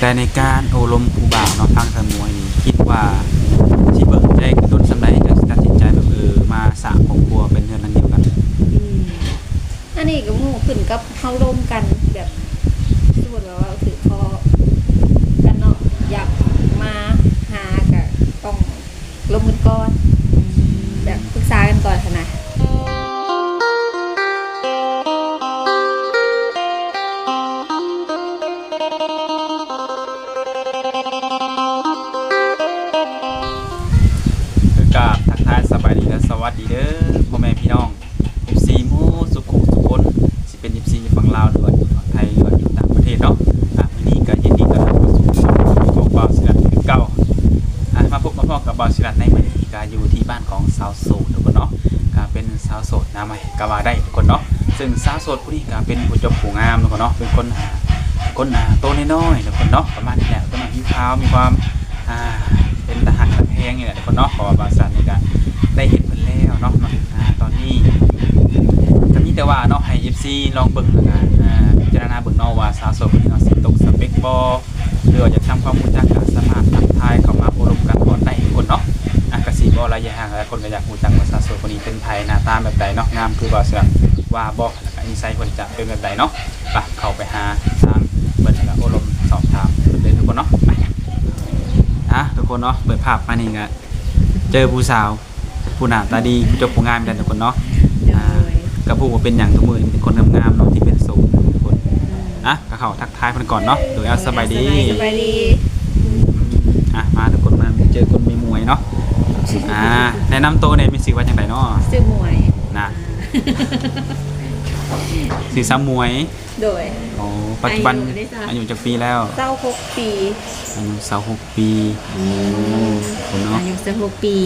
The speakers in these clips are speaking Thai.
แต่ในการโอลมผู้บ่าวเนาะทางสมวยนี่คิดว่าสิเบิ่งใจกระตุ้นสำใดจังสิตัดสินใจแบบมาสร้างครอบครัวเป็นเรือนหลังเดียวกันอืมอันนี้ก็หมู่ขึ้นกับเฮาร่วมกันแบบสมมุติว่าถือคอกันเนาะอยากมาหาก็ต้องลงมือก่อนแบบปรึกษากันก่อนค่ะนะกราบทักทายสบายดีและสวัสดีเด้อพ่อแม่พี่น้อง FC หมู่สุขุทุกคนสิเป็น FC อยู่ฝั่งลาวหรือว่าอยู่ฝั่งไทยหรือว่าอยู่ต่างประเทศเนาะวันนี้ก็ยินดีต้อนรับเข้าสู่ช่องของบ่าวศิลัดคือเก่ามาพบมาพบกับบ่าวศิลัดในมื้อนี้ก็อยู่ที่บ้านของสาวโสดทุกคนเนาะก็เป็นสาวโสดหน้าใหม่ก็ว่าได้ทุกคนเนาะซึ่งสาวโสดผู้นี้ก็เป็นผู้จบผู้งามทุกคนเนาะเป็นคนโตน้อยๆทุกคนเนาะประมาณนี้แหละก็มีพราวมีความเป็นทหารแพงนี่แหละทุกคนเนาะขอบาสันนี่ก็ได้เห็นเพิ่นแล้วเนาะตอนนี้ก็มีแต่ว่าเนาะให้ FC ลองเบิ่งแล้วกันพิจารณาเบิ่งเนาะว่าสาวโสดคนนี้เนาะสิตกสเปคบ่หรือว่าจะทำความรู้จักกับสามารถทักทายเข้ามาอบรมกันก่อนได้ทุกคนเนาะก็สิบ่ระยะห่างหลายคนก็อยากรู้จักว่าสาวโสดคนนี้เป็นไผหน้าตาแบบใดเนาะงามคือบ่เสื่อว่าบ่แล้วก็นิสัยเพิ่นจะเป็นแบบใดเนาะไปเข้าไปหาทางเบิ่งแล้วก็อบรมสอบถามเพิ่นเลยทุกคนเนาะทุกคนเนาะเปิดภาพมานี่ก็เจอผู้สาวผู้หน้าตาดีผู้จบผู้งามกันทุกคนเนาะก็พูดว่าเป็นอย่างทุกมือเป็นคนงามๆเนาะที่เป็นโสดทุกคนก็เข้าทักทายเพิ่นก่อนเนาะโดยสบายดีมาทุกคนมาเจอคนมีมวยเนาะแนะนำตัวในมีชื่อว่าจังไดเนาะชื่อหมวยนะชื่อซ้ำมวยโดยปัจจุบันอายุจักปีแล้ว26ปีอายุ26ปีคนเนาะอายุ26ปี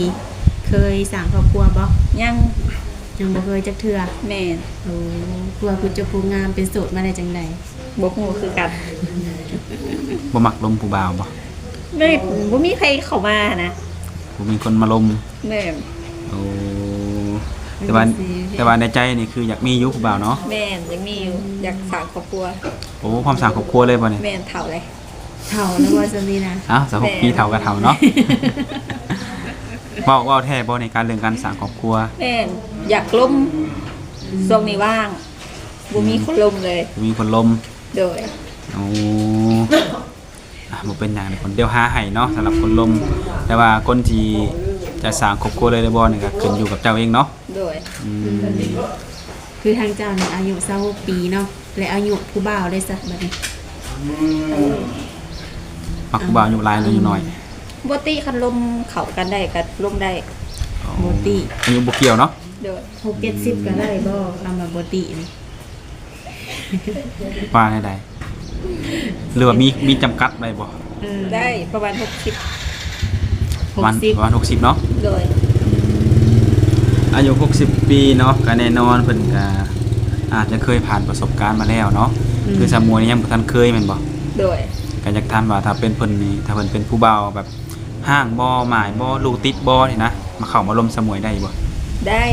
เคยสร้างครอบครัวบ่ยังบ่เคยจักเทื่อแม่นกลัวผู้เจ้าผู้งามเป็นโสดมาได้จังได๋บ่ฮู้คือกันบ่มักลมผู้บ่าวบ่ไม่บ่มีใครเข้ามานะบ่มีคนมาลมแม่นแต่ว่าในใจนี่คืออยากมีอยู่ผู้บ่าวเนาะแม่นยังมีอยู่อยากสร้างครอบครัวความสร้างครอบครัวเลยบ่เนี่ยแม่นเฒ่าเลยเฒ่าแล้วว่าซั่นนี่นะ26ปีเฒ่าก็เฒ่าเนาะเว้าแท้บ่ในการเรื่องการสร้างครอบครัวแม่นอยากล้มช่วงนี้ว่างบ่มีคนล้มเลยมีคนล้มโดยบ่เป็นหยังคนเดียวหาให้เนาะสำหรับคนล้มแต่ว่าคนที่จะสร้างครอบครัวเลยได้บ่นี่ก็ขึ้นอยู่กับเจ้าเองเนาะโดยคือทางเจ้านี่อายุ26ปีเนาะและอายุผู้บ่าวได้สักบัดนี้มักผู้บ่าวอายุหลายหรืออายุน้อยบ่ติคันลมเข้ากันได้ก็ลมได้บ่ติอายุบ่เกี่ยวเนาะโดย6-70ก็ได้บ่คำว่าบ่ตินี่ว่าได้หรือว่ามีจำกัดได้บ่ได้ประมาณ60ประมาณ60เนาะโดยอายุ60ปีเนาะก็แน่นอนเพิ่นก็อาจจะเคยผ่านประสบการณ์มาแล้วเนาะคือสามวยนี่ยังบ่ทันเคยแม่นบ่โดยก็อยากถามว่าถ้าเป็นเพิ่นนี่ถ้าเพิ่นเป็นผู้บ่าวแบบห้างบ่หมายบ่ลูกติดบ่นี่นะมาเข้ามาลมสมวยได้บ่ได้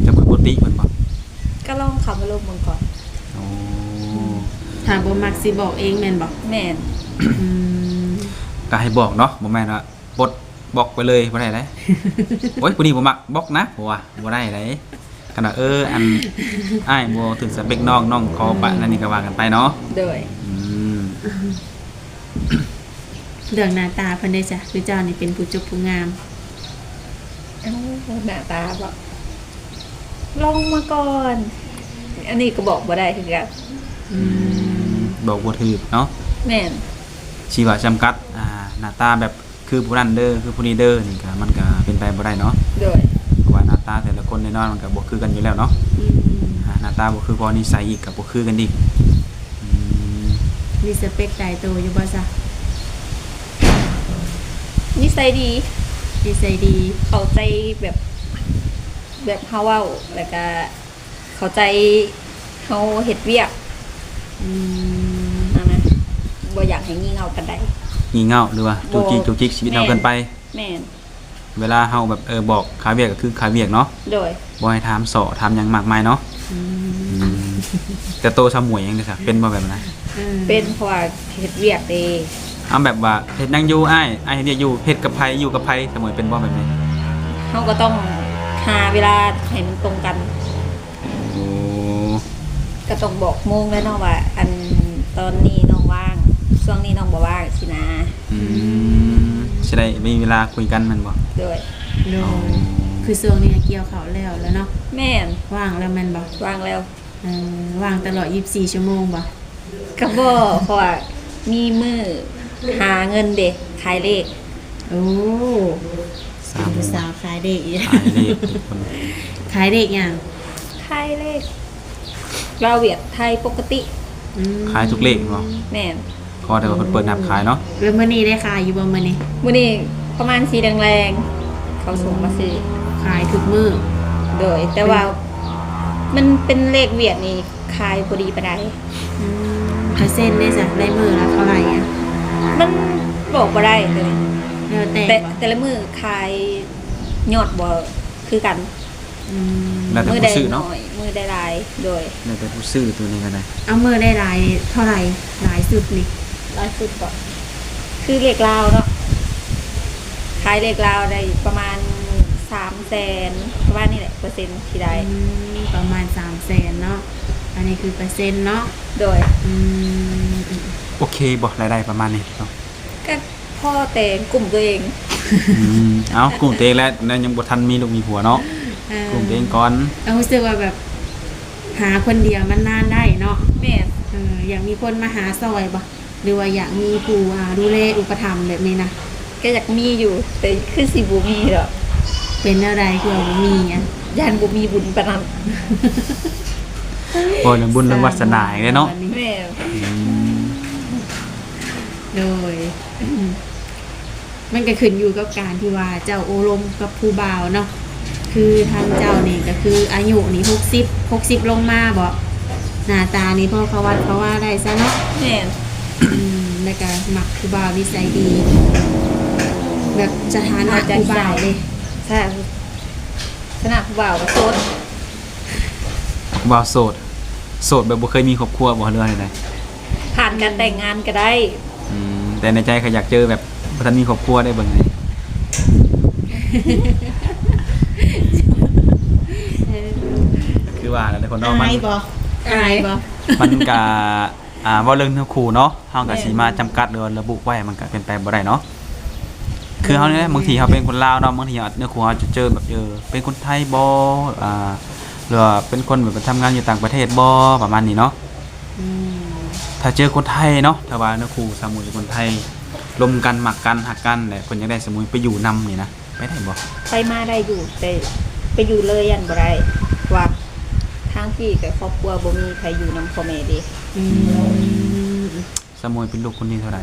จะเพิ่นบ่ติเพิ่นบ่ก็ลองเข้ามาลมเบิ่งก่อนถ้าบ่มักสิบอกเองแม่นบ่แม่นก็ให้บอกเนาะบ่แม่นว่าปลดบอกไปเลยบ่ได้เด้โอ๊ยผู้นี้บ่มักบอกนะบ่ว่าบ่ได้เด้ขนาดอันอ้ายบ่ถึงสเปคน้องขอปะนั่นนี่ก็ว่ากันไปเนาะโดยเรื่องหน้าตาเพิ่นได้จ้ะคือเจ้านี่เป็นผู้จบผู้งามหน้าตาบ่ลองมาก่อนอันนี้ก็บอกบ่ได้คือกันบอกบ่ถูกเนาะแม่นชีวะจำกัดหน้าตาแบบคือผู้นั้นเด้อคือผู้นี้เด้อนี่ก็มันก็เป็นไปบ่ได้เนาะโดยเพราะว่าหน้าตาแต่ละคนแน่นอนมันก็บ่คือกันอยู่แล้วเนาะหน้าตาบ่คือพอนิสัยอีกก็บ่คือกันอีกมีสเปคตายตัวอยู่บ่ซะนิสัยดีเข้าใจแบบเฮาเว้าแล้วก็เข้าใจเฮาเฮ็ดเวียกนะบ่อยากให้งี่เง่าปานใดงี่เง่าหรือว่าจุกจิกชีวิตเฮาเกินไปแม่นเวลาเฮาแบบบอกขาเวียกก็คือขาเวียกเนาะโดยบ่ให้ถามถามหยังมากมายเนาะ แต่โตชาวหมวยยังไงสักเป็นบ่แบบนั้น เป็นเพราะว่าเฮ็ดเวียกเด้ เอาแบบว่าเฮ็ดนั่งอยู่อ้ายเฮ็ดเวียกอยู่เฮ็ดกับไผอยู่กับไผเสมอเป็นบ่แบบนี้ เฮาก็ต้องหาเวลาให้มันตรงกัน โอ้ ก็ต้องบอกโมงแล้วเนาะว่า อันตอนนี้น้องว่างช่วงนี้น้องบ่ว่างสินะ สิได้มีเวลาคุยกันแมันบ่ โดย โดยคือช่วงนี้เกี่ยวข้าวแล้วเนาะ แม่น ว่างแล้วแม่นบ่ ว่างแล้ว ว่างตลอด24ชั่วโมงบ่ ก็บ่เพราะว่ามีมือหาเงินเด้ขายเลข โอ้ สาม ผู้สาวขายเด็กอีก ขายเลขทุกคน ขายเด็กอย่าง ขายเลขเราเวียดไทยปกติ ขายทุกเลขบ่ แม่น พอแต่ว่าเพิ่นเปิดนับขายเนาะ แล้วมื้อนี้ได้ขายอยู่บ่มื้อนี้ มื้อนี้ประมาณสีแดงๆเขาส่งมาซื้อ ขายทุกมื้อ โดย แต่ว่ามันเป็นเลขเวียดนี่ขายบ่ดีปานใด เปอร์เซ็นต์ได้จ้ะได้มื้อละเท่าไหร่อ่ะ มันบอกบ่ได้เลย แล้วแต่ แต่ บ่ แต่ละมือขายยอดบ่คือกัน อืม แล้วแต่ มืใด ผู้ซื้อ น้ เนาะ อยมือใดหลายโดย แล้วแต่ผู้ซื้อตัวนี้ก็ได้ เอามื้อได้หลายเท่าไหร่หลายสุดนี่ หลายสุดก็คือเลขลาวเนาะขายเลขลาวได้ประมาณ300,000ประมาณนี้แหละเปอร์เซ็นต์ที่ได้ ประมาณ300,000เนาะอันนี้คือเปอร์เซ็นต์เนาะ โดย อืม โอเคบ่รายได้ประมาณนี้เนาะ ก็พ่อแต่งกลุ่มตัวเอง เอ้ากลุ่มตัวเองแล้วนั่นยังบ่ทันมีลูกมีผัวเนาะกลุ่มตัวเองก่อน เอารู้สึกว่าแบบหาคนเดียวมันนานได้เนาะ แม่น อยากมีคนมาหาซอยบ่หรือว่าอยากมีผู้ดูแลอุปถัมภ์แบบนี้นะ ก็อยากมีอยู่ แต่คือสิบ่มีดอก เป็นอะไรคือว่าบ่มีอ่ะ ย่านบ่มีบุญปานนั้น บ่เรื่องบุญเรื่องวาสนาอีกเลยเนาะ แม่น โดย มันก็ขึ้นอยู่กับการที่ว่าเจ้าโอรมกับผู้บ่าวเนาะคือทางเจ้านี่ก็คืออายุนี่60ลงมาบ่หน้าตานี่พ่อเขาวัดเขาว่าได้ซะเนาะ แม่น แล้วก็มักผู้บ่าวนิสัยดี แบบสถานะผู้บ่าวเลย ใช่ขนาดผู้บ่าวก็โสด บ่าวโสดโสดแบบบ่เคยมีครอบครัวบ่เรื่องอะไร ผ่านการแต่งงานก็ได้ แต่ในใจเขาอยากเจอแบบบ่ทันมีครอบครัวได้เบิ่งไงคือว่าแล้วคนเนาะมัน อายบ่อายบ่ มันก็เว้าเรื่องเนื้อคู่เนาะเฮาก็สิมาจำกัดหรือว่าระบุไว้มันก็เป็นไปบ่ได้เนาะคือเฮาเนี่ยบางทีเฮาเป็นคนลาวเนาะบางทีเนื้อคู่เฮาจะเจอแบบเป็นคนไทยบ่หรือว่าเป็นคนแบบทำงานอยู่ต่างประเทศบ่ประมาณนี้เนาะ ถ้าเจอคนไทยเนาะถ้าว่าเนื้อคู่สามุยคนไทยลมกันหมักกันหักกันแหละคนอยากได้สมุยไปอยู่นำนี่นะไปได้บ่ ไปมาได้อยู่ แต่ไปอยู่เลยยันบ่ได้ว่าทางพี่กับครอบครัวบ่มีใครอยู่นำพ่อแม่เด้ สมุยเป็นลูกคนที่เท่าไหร่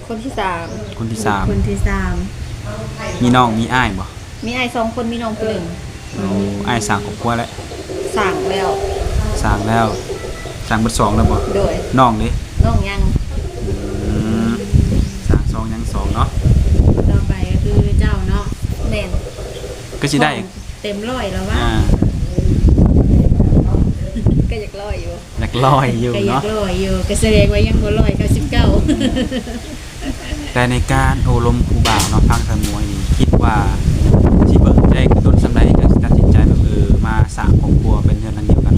คนที่สาม คนที่ คนที่สาม 3มีน้องมีอ้ายบ่ มีอ้าย2คนมีน้องคนหนึ่ง อ้ายสร้างครอบครัวแล้ว สั่งแล้ว สร้างแล้วสร้างเบิด2แล้วบ่ โดย น้องเด้ น้องยัง สร้าง2ยัง2เนาะ ต่อไปก็คือเจ้าเนาะ แม่น ก็สิได้ เต็มร้อยแล้วว่า ก็อยากรออยู่ อยากลอยอยู่ ก็อยา เนาะ กร้อยอยู่ก็แสดงว่ายังบ่ร้อย99 แต่ในการโอลมครูบ่าวเนาะฟังสมวยนี่คิดว่าสิเบิ่งใจกระตุ้นสำใดก็สิตัดสินใจแบบมาสร้างครอบครัวเป็นเรือนหลังเดียวกัน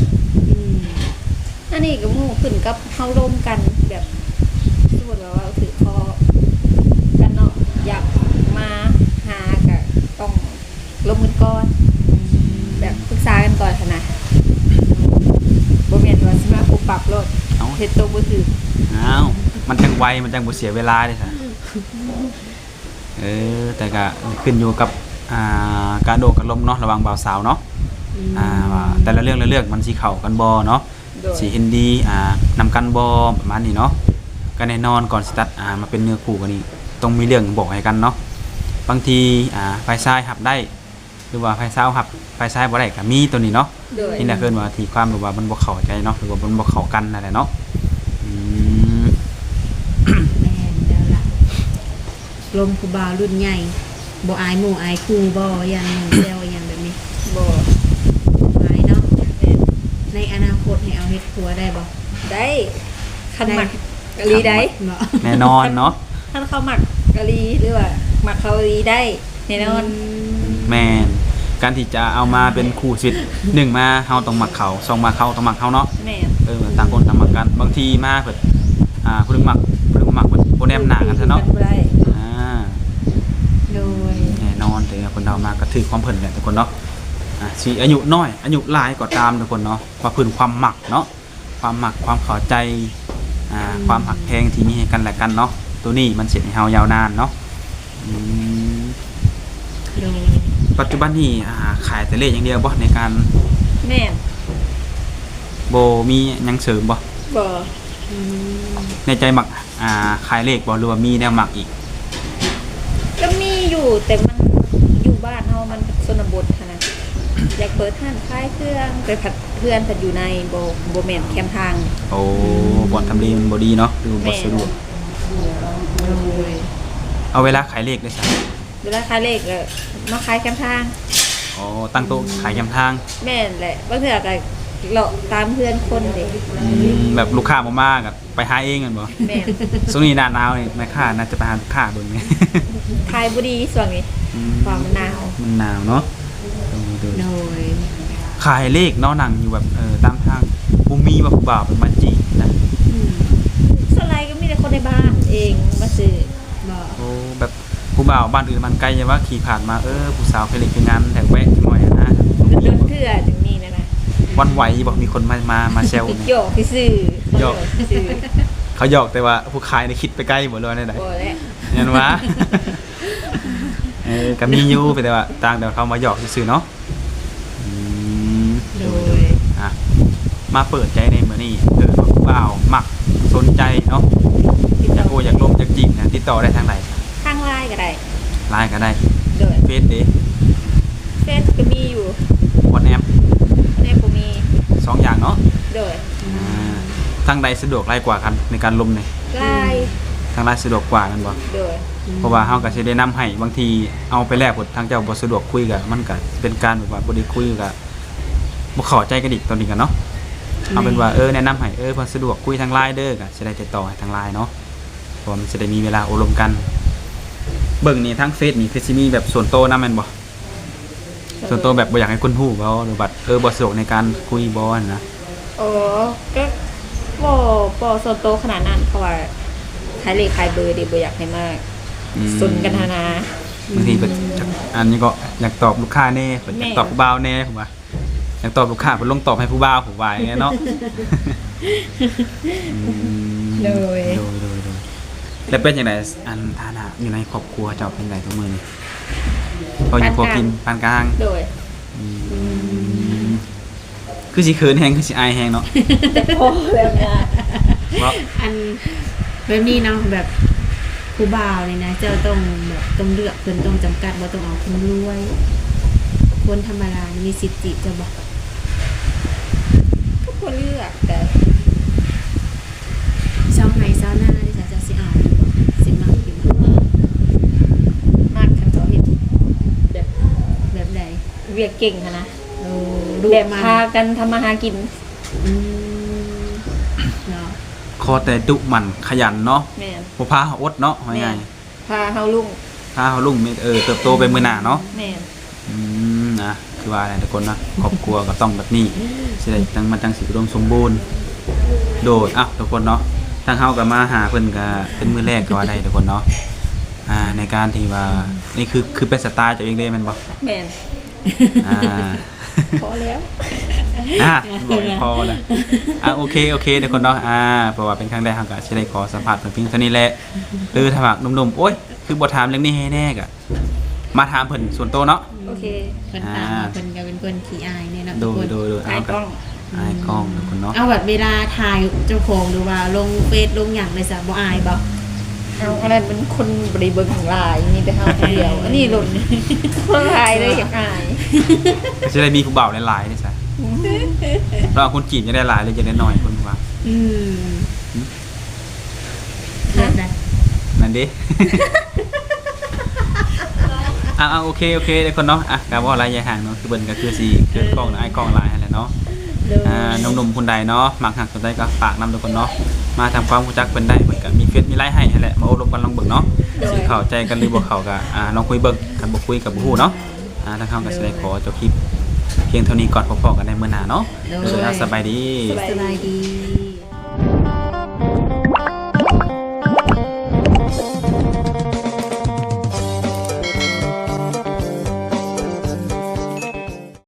อันนี้ก็หมู่ขึ้นกับเฮาร่วมกันแบบสมมุติว่าถือคอกันเนาะอยากมาหาก็ต้องลงมือก่อนแบบปรึกษากันก่อนค่ะนะบ่แม่นว่าสิมาปุ๊บปรับโลด เอ้า เฮ็ดตัวบ่ถูก อ้าวมันจังไวมันจังบ่เสียเวลาเด้ซะแต่ก็ขึ้นอยู่กับการโดดกับลมเนาะระหว่างบ่าวสาวเนาะว่าแต่ละเรื่องมันสิเข้ากันบ่เนาะ โดย สิเห็นดีนำกันบ่ประมาณนี้เนาะก็แน่นอนก่อนสิตัดมาเป็นเนื้อคู่กันนี่ต้องมีเรื่องบอกให้กันเนาะบางทีฝ่ายชายรับได้ หรือว่าฝ่ายสาวรับฝ่ายชายบ่ได้ก็มีตัวนี้เนาะ โดย นี่แหละคือว่าที่ความแบบว่ามันบ่เข้าใจเนาะหรือว่ามันบ่เข้ากันนั่นแหละเนาะ แม่นแล้วล่ะลมผู้บ่าวรุ่นใหญ่บ่อายหมู่อายครูบ่อย่างหนึ่งแซวอย่างแบบนี้ บ่ อายเนาะ แม่น ในอนาคตให้เอาเฮ็ดครัวได้บ่ ได้คันหมักกะลีได้ บ่ แน่นอนเนาะ ท่านเขาหมักกะลีหรือว่าหมักเขากะลีได้แน่นอน แม่นการที่จะเอามาเป็นคู่ชีวิตหนึ่งมาเฮาต้องหมักเขาสองมาเขาต้องหมักเฮาเนาะ แม่น ต่างคนต่างหมักกันบางทีมาเพิ่นผู้หนึงหมักผู้หนึงบ่หมักเพิ่นบ่แนมหน้ากันซะเนาะ กับ่ได้ อ่า โดย แน่นอนแต่คนเรามาก็ถือความเพิ่นแหละทุกคนเนาะสิอายุน้อยอายุหลายก็ตามทุกคนเนาะว่าเพิ่นความหมักเนาะความหมักความเข้าใจความหักแพงที่มีให้กันและกันเนาะตัวนี้มันเสร็จให้เฮายาวนานเนาะอืม โดย ปัจจุบันนี้ขายแต่เลขอย่างเดียวบ่ในการ แม่น บ่มีหยังเสริมบ่ บ่ อืม ในใจหมักขายเลขบ่หรือว่ามีแนวหมักอีก ก็มีอยู่แต่มันอยู่บ้านเฮามันชนบทหั้นนะอยากเปิดร้านขายเครื่องไปผัดเพื่อนผัดอยู่ในบ่แม่นแคมทาง โอ้บ่อนทำเลมันบ่ดีเนาะหรือบ่สะดวก โดย เอาเวลาขายเลขได้ซะ เวลาขายเลขก็มาขายแคมทาง อ๋อตั้งโต๊ะขายยำทาง แม่นแหละบางเทื่อก็เลาะตามเพื่อนคนเด้ แบบลูกค้าบ่มาก็ไปหาเองกันบ่ แม่น ช่วงนี้หน้าหนาวนี่แม่ค้าน่าจะไปหาลูกค้าเบิ่งนี่ ขายบ่ดีช่วงนี้ ความมันหนาว มันหนาวเนาะดู โดย ขายเลขเนาะหนังอยู่แบบตามทางบ่มีว่าผู้บ่าวเป็นมาจีบนะ อืม ส่วนใหญ่ก็มีแต่คนในบ้านเองมาซื้อ บ่ โอ้แบบผู้บ่าวบ้านอื่นมันไกลอย่าว่าขี่ผ่านมาผู้สาวไปเล่นไปงานแถวแวะหน่อยนะ เดินเทื่อถึงนี่นะ วันไหวบอกมีคนมาแซวนะ โยกที่ซื้อ โยก ที่ซื้อ เขาหยอกแต่ว่าผู้ขายในคิดไปใกล้หมดเลยได้ บ่แหละ เห็นว่า ก็มีอยู่แต่ว่าต่างแต่ว่าเขามาหยอกซื่อๆเนาะอืม โดย อ่ะมาเปิดใจในมื้อนี้ผู้บ่าวมักสนใจเนาะอยากโอ้อยากลมอยากจีบนะติดต่อได้ทางไหน ทางไลน์ก็ได้ ไลน์ก็ได้ โดย เฟซเด้ เฟซก็มีอยู่ วอทแอป ในบ่มี สองอย่างเนาะ โดย ทางใดสะดวกไล่กว่ากันในการลมเนี่ย ไลน์ ทางไลน์สะดวกกว่ากันบ่ โดย เพราะว่าเฮาก็สิได้นำให้บางทีเอาไปแลกผลทางเจ้าบ่สะดวกคุยกันมันก็เป็นการแบบว่าบ่ได้คุยกันบ่เข้าใจกันอีกตอนนี้กันเนาะเอาเป็นว่าแนะนำให้เพิ่นสะดวกคุยทางไลน์เด้อก็สิได้ติดต่อให้ทางไลน์เนาะเพราะว่ามันสิได้มีเวลาอบรมกันเบิ่งนี่ทางเฟซนี่คือสิมีแบบส่วนโตวนำแม่นบ่ส่วนโตวแบบบ่อยากให้คนฮู้บ่หรือว่าบ่สะดวกในการคุยบ่นะ โอ้ก็บ่ส่วนโตวขนาดนั้นเพราะว่าขายเลขขายเบอร์ดิบ่อยากให้มากสนกันนา บางทีเพิ่นอันนี้ก็อยากตอบลูกค้าแน่เพิ่นอยากตอบผู้บ่าวแน่ผมว่าอยากตอบลูกค้าเพิ่นลงตอบให้ผู้บ่าวผมว่าอย่างเงี้ยเนาะ เลย โดยแล้วเป็นจังไดอันฐานะอยู่ในครอบครัวเจ้าเป็นไงทุกมื้อนี้พออยู่พอกินปานกลาง โดย คือสิเขินแฮงคือสิอายแฮงเนาะ แต่พอแล้วนะ เพราะ อันแบบนี้เนาะแบบผู้บ่าวนี่นะเจ้าต้องแบบต้องเลือกเพิ่นต้องจำกัดบ่ต้องเอาคนรวย คนธรรมดานี่มีสิทธิ์จีบจะบ่ ก็ควรเลือกแต่ ชาวไห้ชาวนาดิจ้ะจะสิเอาอยู่บ่สิมักอยู่บ่ มากคันเขาเห็นแบบ แบบใด เวียกเก่งค่ะนะ โอ้ดู แบบ มัน พากันทำมาหากิน อืมเนาะ ขอแต่ดุหมั่นขยันเนาะ แม่น บ่พาเฮาอดเนาะว่า แม่ ไง นพาเฮาลุง พาเฮาลุ่งเติบโตไปมื้อหน้าเนาะ แม่น นะคือว่าอะไรทุกคนนะครอบครัวก็ต้องแบบนี้สิได้จังมันจังสิอุดมสมบูรณ์โดยทุกคนเนาะทางเฮาก็มาหาเพิ่นก็เป็นมื้อแรกก็ว่าได้ทุกคนเนาะในการที่ว่านี่คือเป็นสไตล์ตัวเองเด้แม่นบ่ แม่น อ่า พอแล้ว บอกพอแล้วโอเคทุกคนเนาะเพราะว่าเป็นครั้งแรกเฮาก็สิได้ขอสัมภาษณ์เพิ่นเพียงเท่านี้แหละถ้าหากหนุ่มๆโอ๊ยคือบ่ถามเรื่องนี้ให้แน่ก็มาถามเพิ่นส่วนตัวเนาะ โอเค เพิ่นตามมาเพิ่นก็เป็นคนขี้อายเนี่ยเนาะ โด ทุก ย คน ถ่ายกล้อง อายกล้องทุกคนเนาะ เอาแบบเวลาถ่ายเจ้าของหรือว่าลงเฟซลงหยังเลยจ้ะบ่อายบ่ เอาอันนั้นเป็นคนบริเบิงของลายนี่แต่เฮาคนเดียว อันนี้หล่นคนลายเลยอยากอาย จะได้มีผู้บ่าวหลายๆนี่ใช่เราคนจีบจะได้หลายเลยจะได้น้อยคนว่า อืมแบบนั้น นั่นดิ โอเคทุกคนเนาะกาว่าอะไรอย่าห่างเนาะคือเบิ่นก็คือสิเกิดกล้องนะไอ้กล้องหลายนั่นแหละเนาะ หนุ่มๆคนใดเนาะมักหักคนใดก็ฝากนำทุกคนเนาะมาทำความรู้จักเพิ่นได้เหมือนกันมีเฟซมีไลน์ให้นั่นแหละมาอบรมกันลองเบิ่งเนาะสิเข้าใจกันหรือบ่เข้าก็ลองคุยเบิ่งกันบ่คุยกับบ่ฮู้เนาะทางเฮาก็สิได้ขอจบคลิปเพียงเท่านี้ก่อนพบกันในมื้อหน้าเนาะสบายดี สบายดี